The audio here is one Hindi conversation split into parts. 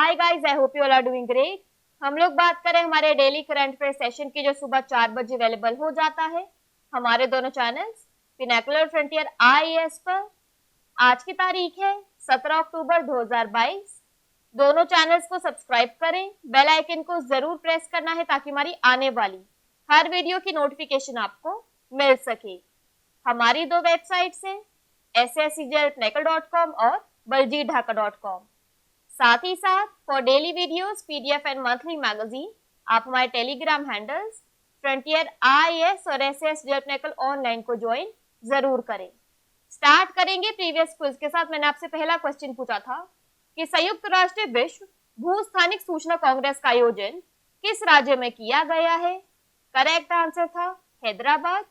Hi guys, I hope you all are doing great. हम लोग बात करें हमारे डेली करंट अफेयर सेशन की, जो सुबह 4 बजे अवेलेबल हो जाता है हमारे दोनों चैनल्स पिनाकुलर फ्रंटियर आईएएस पर। आज की तारीख है 17 अक्टूबर 2022। दोनों चैनल्स को सब्सक्राइब करें, बेल आइकन को जरूर प्रेस करना है ताकि हमारी आने वाली हर वीडियो की नोटिफिकेशन आपको मिल सके। हमारी दो वेबसाइट्स हैं sscjlpnacle.com और baljeetdhaka.com। साथ ही साथ for daily videos, PDF and monthly magazine आप हमारे टेलीग्राम हैंडल्स फ्रंटियर आईएएस और एसएसजेलपनेकल ऑनलाइन को ज्वाइन जरूर करें। स्टार्ट करेंगे प्रीवियस क्विज के साथ। मैंने आपसे पहला क्वेश्चन पूछा था कि संयुक्त राष्ट्र विश्व भूस्थानिक सूचना कांग्रेस का आयोजन किस राज्य में किया गया है। करेक्ट आंसर था हैदराबाद।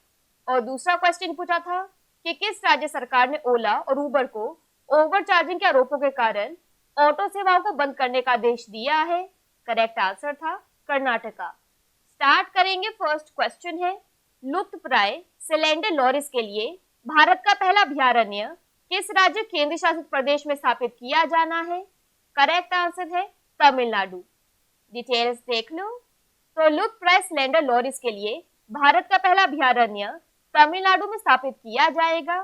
और दूसरा क्वेश्चन पूछा था कि किस राज्य सरकार ने ओला और उबर को ओवरचार्जिंग के आरोपों के कारण ऑटो सेवाओं को बंद करने का आदेश दिया है। करेक्ट आंसर था कर्नाटका। स्टार्ट करेंगे। फर्स्ट क्वेश्चन है, लुप्तप्राय सिलेंडर लॉरीज के लिए भारत का पहला अभयारण्य किस राज्य केंद्र शासित प्रदेश में स्थापित किया जाना है। करेक्ट आंसर है तमिलनाडु। डिटेल्स देख लो। तो लुप्तप्राय सिलेंडर लॉरीज के लिए भारत का पहला अभयारण्य तमिलनाडु में स्थापित किया जाएगा।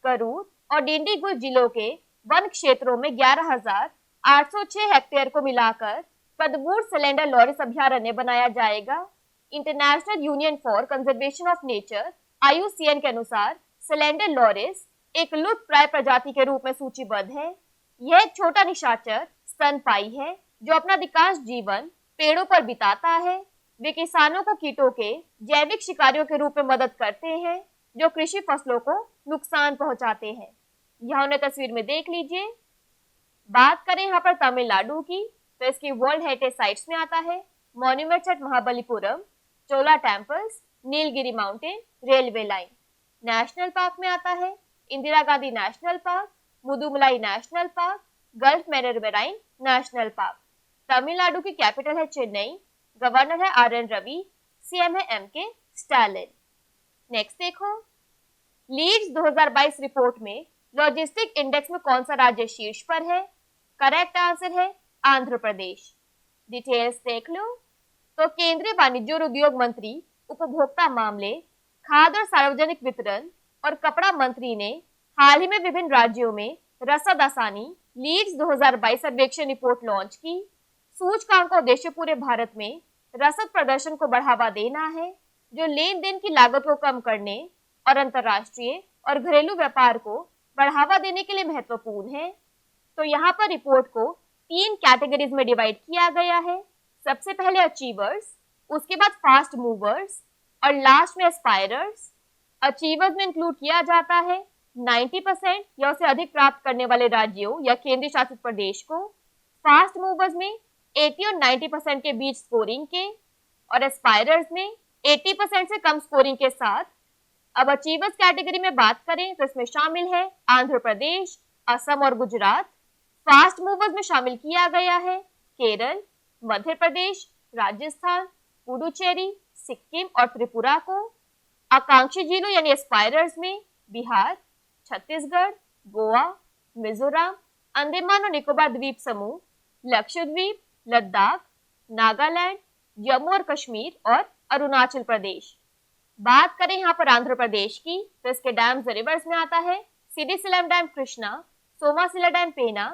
करूर और डिंडीगुल जिलों के वन क्षेत्रों में 11,806 हेक्टेयर को मिलाकर कदबूर सिलेंडर लॉरीज अभयारण्य बनाया जाएगा। International union for conservation of nature IUCN के अनुसार सिलेंडर लॉरीज एक लुप्तप्राय प्रजाति के रूप में सूचीबद्ध है। यह एक छोटा निशाचर स्तनपायी है जो अपना अधिकांश जीवन पेड़ों पर बिताता है। वे किसानों को कीटों के जैविक शिकारियों के रूप में मदद करते हैं जो कृषि फसलों को नुकसान पहुंचाते हैं। यहाँ उन्हें तस्वीर में देख लीजिए। बात करें यहाँ पर तमिलनाडु की, तो इसकी वर्ल्ड हेरिटेज साइट्स में आता है monuments at Mahabalipuram, Chola temples, Nilgiri mountain, railway line. National park में आता है Indira Gandhi national park, Mudumalai national park, gulf marine national park. Tamil Nadu की कैपिटल है चेन्नई, गवर्नर है RN रवि, CM है MK स्टालिन। नेक्स्ट देखो, लीड्स 2022 रिपोर्ट में लॉजिस्टिक इंडेक्स में कौन सा राज्य शीर्ष पर है। करेक्ट आंसर है आंध्र प्रदेश। डिटेल्स देख लो। तो केंद्रीय वाणिज्य और उद्योग मंत्री, उपभोक्ता मामले, खाद्य और सार्वजनिक वितरण और कपड़ा मंत्री ने हाल ही में विभिन्न राज्यों में रसद आसानी लीड्स 2022 सर्वेक्षण रिपोर्ट लॉन्च की। सूचकांक का उद्देश्य पूरे भारत में रसद प्रदर्शन को बढ़ावा देना है जो लेन देन की लागत को कम करने और अंतर्राष्ट्रीय और घरेलू व्यापार को बढ़ावा देने के लिए महत्वपूर्ण है। तो यहाँ पर रिपोर्ट को 3 कैटेगरीज में डिवाइड किया गया है। सबसे पहले अचीवर्स, उसके बाद फास्ट मूवर्स और लास्ट में एस्पायरर्स। अचीवर्स में इंक्लूड किया जाता है 90% या उससे अधिक प्राप्त करने वाले राज्यों या केंद्र शासित प्रदेश को। फास्ट मूवर्स में 80 और 90% के बीच स्कोरिंग के, और एस्पायरर्स में 80% से कम स्कोरिंग के साथ। अब अचीवर्स कैटेगरी में बात करें तो इसमें शामिल है आंध्र प्रदेश, असम और गुजरात। फास्ट मूवर्स में शामिल किया गया है केरल, मध्य प्रदेश, राजस्थान, पुडुचेरी, सिक्किम और त्रिपुरा को। आकांक्षी जिलों यानी एस्पायरर्स में बिहार, छत्तीसगढ़, गोवा, मिजोरम, अंडमान और निकोबार द्वीप समूह, लक्षद्वीप, लद्दाख, नागालैंड, जम्मू और कश्मीर और अरुणाचल प्रदेश। बात करें यहाँ पर आंध्र प्रदेश की, तो इसके डैम्स रिवर्स में आता है Srisailam dam Krishna, Somasila dam Penna,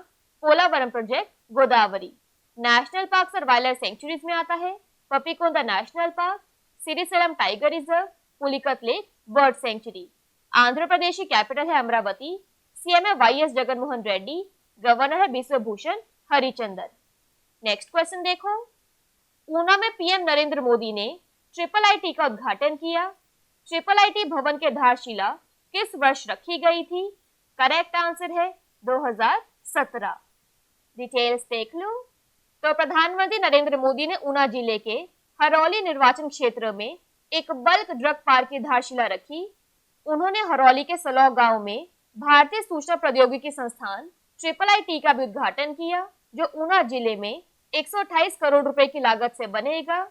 Polavaram project Godavari. National park और वाइल्ड सेंचुरीज में आता है Papikonda national park, Srisailam tiger reserve, Pulicat lake bird sanctuary. Andhra Pradesh की कैपिटल है अमरावती, CM है YS जगनमोहन रेड्डी, गवर्नर है बिश्वभूषण हरिचंदन। नेक्स्ट क्वेश्चन देखो, ऊना में PM नरेंद्र मोदी ने IIIT का उद्घाटन किया। IIIT भवन के आधारशिला किस वर्ष रखी गई थी। करेक्ट आंसर है 2017। डिटेल्स देख लो। तो प्रधानमंत्री नरेंद्र मोदी ने ऊना जिले के हरौली निर्वाचन क्षेत्र में एक बल्क ड्रग पार्क की आधारशिला रखी। उन्होंने हरौली के सलौ गांव में भारतीय सूचना प्रौद्योगिकी संस्थान IIIT का भी उद्घाटन किया जो ऊना जिले में 128 करोड़ रुपए की लागत से बनेगा।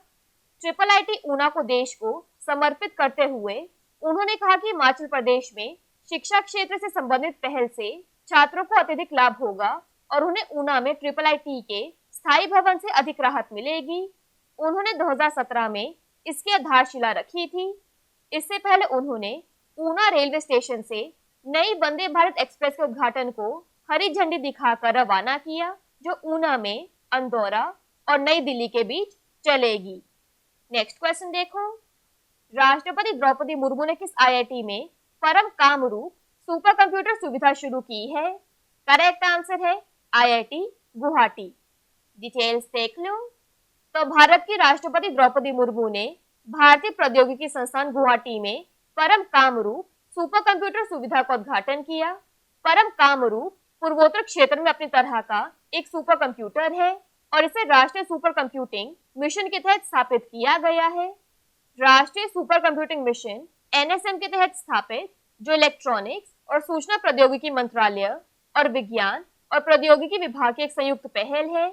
IIIT ऊना को देश को समर्पित करते हुए उन्होंने कहा कि हिमाचल प्रदेश में शिक्षा क्षेत्र से संबंधित पहल से छात्रों को अत्यधिक लाभ होगा और उन्हें ऊना में IIIT के स्थायी भवन से अधिक राहत मिलेगी। उन्होंने 2017 में इसकी आधारशिला रखी थी। इससे पहले उन्होंने ऊना रेलवे स्टेशन से नई वंदे भारत एक्सप्रेस के उद्घाटन को हरी झंडी दिखाकर रवाना किया, जो ऊना में अंदौरा और नई दिल्ली के बीच चलेगी। नेक्स्ट क्वेश्चन देखो, राष्ट्रपति द्रौपदी मुर्मू ने किस आईआईटी में परम कामरूप सुपर कंप्यूटर सुविधा शुरू की है? करेक्ट आंसर है आईआईटी गुवाहाटी। डिटेल्स देख लो। तो भारत की राष्ट्रपति द्रौपदी मुर्मू ने भारतीय प्रौद्योगिकी संस्थान गुवाहाटी में परम कामरूप सुपर कंप्यूटर सुविधा का उद्घाटन किया। परम कामरूप पूर्वोत्तर क्षेत्र में अपनी तरह का एक सुपर कंप्यूटर है और इसे राष्ट्रीय सुपर कंप्यूटिंग मिशन के तहत स्थापित किया गया है। राष्ट्रीय सुपर कंप्यूटिंग मिशन एनएसएम के तहत स्थापित, जो इलेक्ट्रॉनिक्स और सूचना प्रौद्योगिकी मंत्रालय और विज्ञान और प्रौद्योगिकी विभाग की एक संयुक्त पहल है।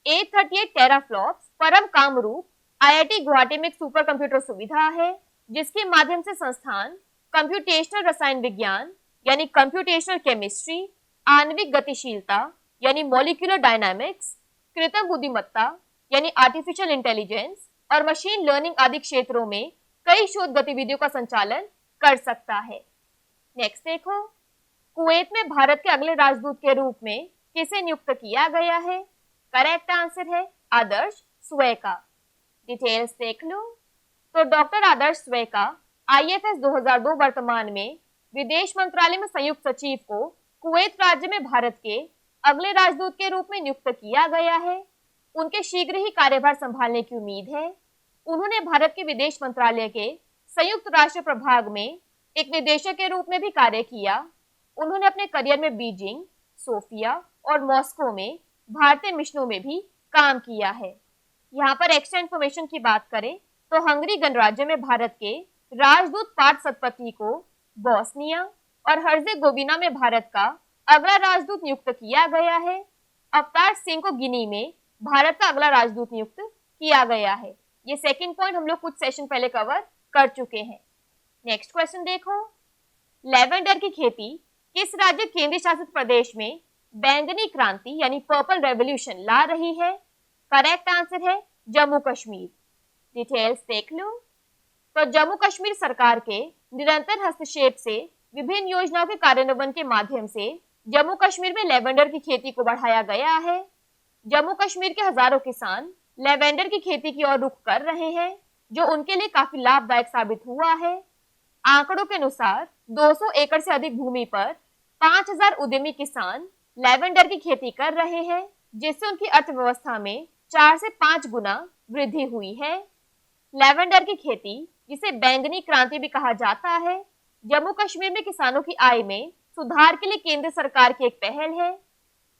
838 टेराफ्लॉप्स परम कामरूप आईआईटी गुवाहाटी में एक सुपर कंप्यूटर सुविधा है, जिसके माध्यम से संस्थान कंप्यूटेशनल रसायन विज्ञान यानी कंप्यूटेशनल केमिस्ट्री, आणविक गतिशीलता यानी मॉलिक्यूलर डायनामिक्स, कृत्रिम बुद्धिमत्ता यानी आर्टिफिशियल इंटेलिजेंस और मशीन लर्निंग आदि क्षेत्रों में कई शोध गतिविधियों का संचालन कर सकता है। नेक्स्ट देखो, कुवैत में भारत के अगले राजदूत के रूप में किसे नियुक्त किया गया है? करेक्ट आंसर है आदर्श स्वेका। डिटेल्स देख लो। तो डॉक्टर आदर्श स्वेका आईएफएस 2002 वर्तमान में विदेश मंत्रालय में संयुक्त सचिव को कुवैत राज्य में भारत के अगले राजदूत के रूप में नियुक्त किया गया है। उनके शीघ्र ही कार्यभार संभालने की उम्मीद है। उन्होंने भारत के विदेश मंत्रालय के संयुक्त राष्ट्र प्रभाग में एक निदेशक के रूप में भी कार्य किया। उन्होंने अपने करियर में बीजिंग, सोफिया और मॉस्को में भारतीय मिशनों में भी काम किया है। यहाँ पर एक्स्ट्रा इन्फॉर्मेशन की बात करें तो हंगरी गणराज्य में भारत के राजदूत पार्थ सतपथी को बोस्निया और हर्जेगोविना में भारत का अगला राजदूत नियुक्त किया गया है। अवतार सिंह को गिनी में भारत का अगला राजदूत नियुक्त किया गया है। ये सेकंड पॉइंट हम लोग कुछ सेशन पहले कवर कर चुके हैं। नेक्स्ट क्वेश्चन देखो, लेवेंडर की खेती किस राज्य केंद्र शासित प्रदेश में बैंगनी क्रांति यानी पर्पल रेवोल्यूशन ला रही है? करेक्ट आंसर है जम्मू कश्मीर। डिटेल्स देख लो। तो जम्मू कश्मीर सरकार के निरंतर हस्तक्षेप से विभिन्न योजनाओं के कार्यान्वयन के माध्यम से जम्मू कश्मीर में लेवेंडर की खेती को बढ़ाया गया है। जम्मू कश्मीर के हजारों किसान लेवेंडर की खेती की ओर रुख कर रहे हैं, जो उनके लिए काफी लाभदायक साबित हुआ है। आंकड़ों के अनुसार 200 एकड़ से अधिक भूमि पर 5000 उद्यमी किसान लेवेंडर की खेती कर रहे हैं, जिससे उनकी अर्थव्यवस्था में 4 से 5 गुना वृद्धि हुई है। लेवेंडर की खेती, जिसे बैंगनी क्रांति भी कहा जाता है, जम्मू कश्मीर में किसानों की आय में सुधार के लिए केंद्र सरकार की एक पहल है।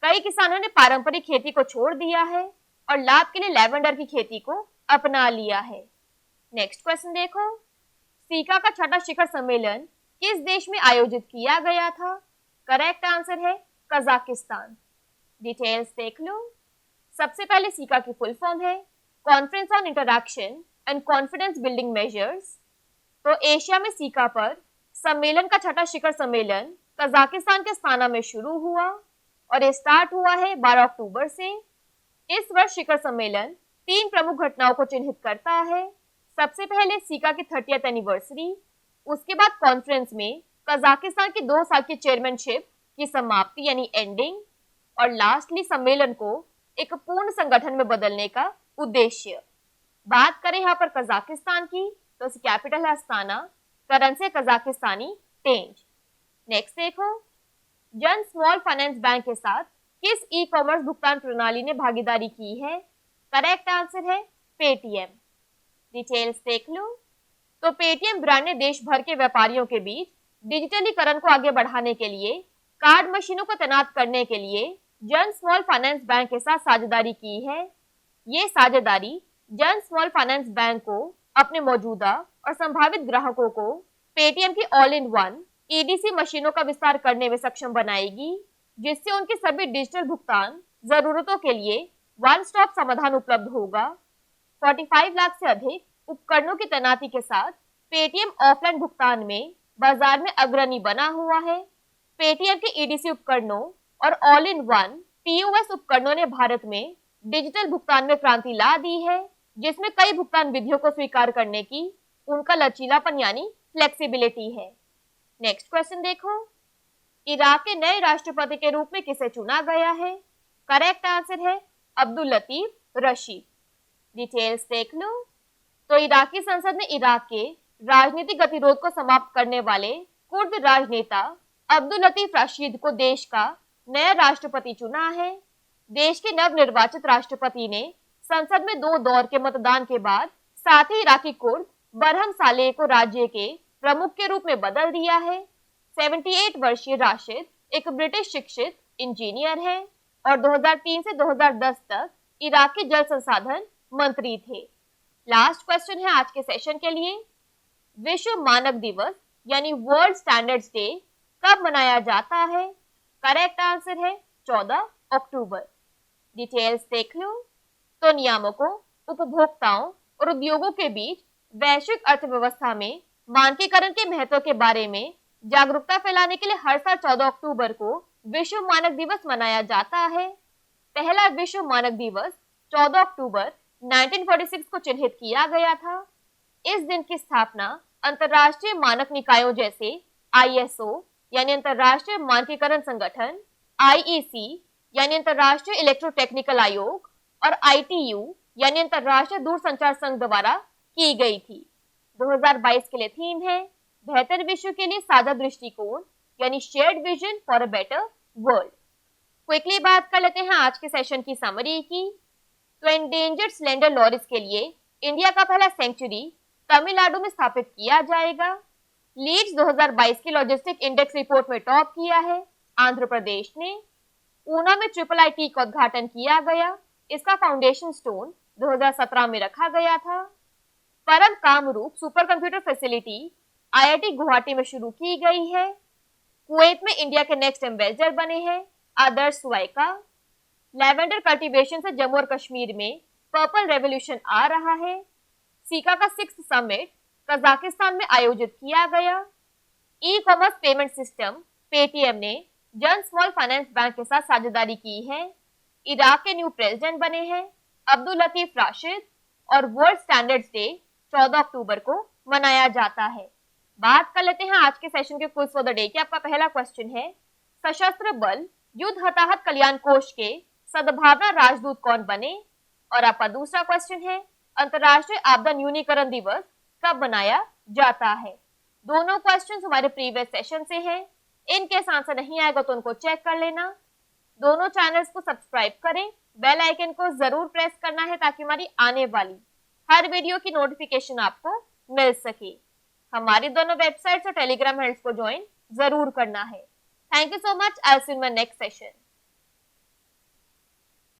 कई किसानों ने पारंपरिक खेती को छोड़ दिया है और लाभ के लिए लेवेंडर की खेती को अपना लिया है। नेक्स्ट क्वेश्चन देखो, सीका का छठा शिखर सम्मेलन किस देश में आयोजित किया गया था? करेक्ट आंसर है कजाकिस्तान। डिटेल्स देख लो। सबसे पहले सीका की फुल फॉर्म है conference on interaction and confidence building measures. तो एशिया में सीका पर सम्मेलन का छठा शिखर सम्मेलन कजाकिस्तान के अस्ताना में शुरू हुआ और ये स्टार्ट हुआ है 12 अक्टूबर से। इस वर्ष शिखर सम्मेलन 3 प्रमुख घटनाओं को चिन्हित करता है। सबसे पहले सीका की 30th एनिवर्सरी, उसके बाद कॉन्फ्रेंस में कजाकिस्तान की 2 साल की चेयरमैनशिप की समाप्ति यानी एंडिंग, और लास्टली सम्मेलन को एक पूर्ण संगठन में बदलने का उद्देश्य। बात करें यहाँ पर कजाकिस्तान की तो इसकी कैपिटल है अस्ताना, करेंसी है कजाकिस्तानी टेंज। नेक्स्ट देखो, जन स्मॉल फाइनेंस बैंक के साथ किस ई कॉमर्स भुगतान प्रणाली ने भागीदारी की है? करेक्ट आंसर है पेटीएम। डिटेल्स देख लो। तो पेटीएम ब्रांड ने देश भर के व्यापारियों के बीच डिजिटलीकरण को आगे बढ़ाने के लिए कार्ड मशीनों को तैनात करने के लिए जन स्मॉल फाइनेंस बैंक के साथ साझेदारी की है। ये साझेदारी जन स्मॉल फाइनेंस बैंक को अपने मौजूदा और संभावित ग्राहकों को पेटीएम की ऑल इन वन ईडीसी मशीनों का विस्तार करने में सक्षम बनाएगी, जिससे उनकी सभी डिजिटल भुगतान जरूरतों के लिए वन स्टॉप समाधान उपलब्ध होगा। 45 लाख से अधिक उपकरणों की तैनाती के साथ पेटीएम ऑफलाइन भुगतान में बाजार में अग्रणी बना हुआ है। पेटीएम के ईडीसी उपकरणों और ऑल इन वन पीओएस उपकरणों ने भारत में डिजिटल भुगतान में क्रांति ला दी है, जिसमें कई भुगतान विधियों को स्वीकार करने की उनका लचीलापन यानी फ्लेक्सिबिलिटी है। नेक्स्ट क्वेश्चन देखो, इराक के नए राष्ट्रपति के रूप में किसे चुना गया है? करेक्ट आंसर है अब्दुल लतीफ रशीद। डिटेल्स देख लो। तो इराकी संसद ने इराक के राजनीतिक गतिरोध को समाप्त करने वाले कुर्द राजनेता अब्दुल लतीफ रशीद को देश का नया राष्ट्रपति चुना है। देश के नवनिर्वाचित राष्ट्रपति ने संसद में 2 दौर के मतदान के बाद साथ ही इराकी कुर्द बरहम सालेह को राज्य के प्रमुख के रूप में बदल दिया है। 78 वर्षीय राशिद एक ब्रिटिश शिक्षित इंजीनियर है और 2003 से 2010 तक इराक के जल संसाधन मंत्री थे। लास्ट क्वेश्चन है आज के सेशन के लिए, विश्व मानक दिवस यानी वर्ल्ड स्टैंडर्ड्स डे कब मनाया जाता है? करेक्ट आंसर है 14 अक्टूबर। डिटेल्स देख लो। तो नियामकों, उपभोक्ताओं और उद्योगों के बीच वैश्विक अर्थव्यवस्था में मानकीकरण के महत्व के बारे में जागरूकता फैलाने के लिए हर साल 14 अक्टूबर को विश्व मानक दिवस मनाया जाता है। पहला विश्व मानक दिवस 14 अक्टूबर 1946 को चिन्हित किया गया था। इस दिन की स्थापना अंतर्राष्ट्रीय मानक निकायों जैसे ISO यानी अंतर्राष्ट्रीय मानकीकरण संगठन, IEC यानी अंतर्राष्ट्रीय इलेक्ट्रोटेक्निकल आयोग और ITU यानी अंतर्राष्ट्रीय दूरसंचार संघ द्वारा की गई थी। 2022 के लिए थीम है बेहतर विश्व के लिए साझा दृष्टिकोण यानी shared vision for a better world. Quickly बात कर लेते हैं आज के सेशन की समरी की। तो एंडेंजर्ड स्लेंडर लॉरिस के लिए इंडिया का पहला सेंचुरी तमिलनाडु में स्थापित किया जाएगा। लीड्स 2022 की लॉजिस्टिक इंडेक्स रिपोर्ट में टॉप किया है आंध्र प्रदेश ने। ऊना में IIIT का उद्घाटन किया गया, इसका फाउंडेशन स्टोन 2017 में रखा गया था। परम Kamrup super computer facility IIT Guwahati में शुरू की गई है। कुवैत में इंडिया के नेक्स्ट एम्बेसडर बने हैं आदर्श वाइका। लेवेंडर कल्टीवेशन से जम्मू और कश्मीर में पर्पल रेवोल्यूशन आ रहा है। सीका का 6th समिट कजाकिस्तान में आयोजित किया गया। E commerce payment system Paytm ने जन स्मॉल फाइनेंस बैंक के साथ साझेदारी की है। इराक के न्यू प्रेसिडेंट बने हैं अब्दुल लतीफ राशिद और वर्ल्ड स्टैंडर्ड्स डे 14 अक्टूबर को मनाया जाता है। बात कर लेते हैं आज के सेशन के क्विज फॉर द डे की। आपका पहला क्वेश्चन है, सशस्त्र बल युद्ध हताहत कल्याण कोष के सद्भावना राजदूत कौन बने? और आपका दूसरा क्वेश्चन है, अंतर्राष्ट्रीय आपदा न्यूनीकरण दिवस कब मनाया जाता है? दोनों क्वेश्चंस हमारे प्रीवियस सेशन से हैं। इनके आंसर नहीं आएगा तो उनको चेक कर लेना। दोनों चैनल्स को सब्सक्राइब करें, बेल आइकन को जरूर प्रेस करना है ताकि हमारी आने वाली हर वीडियो की नोटिफिकेशन आपको मिल सके। हमारी दोनों वेबसाइट्स और टेलीग्राम हैंडल्स को ज्वाइन जरूर करना है। Thank you so much. I will see you in my next session.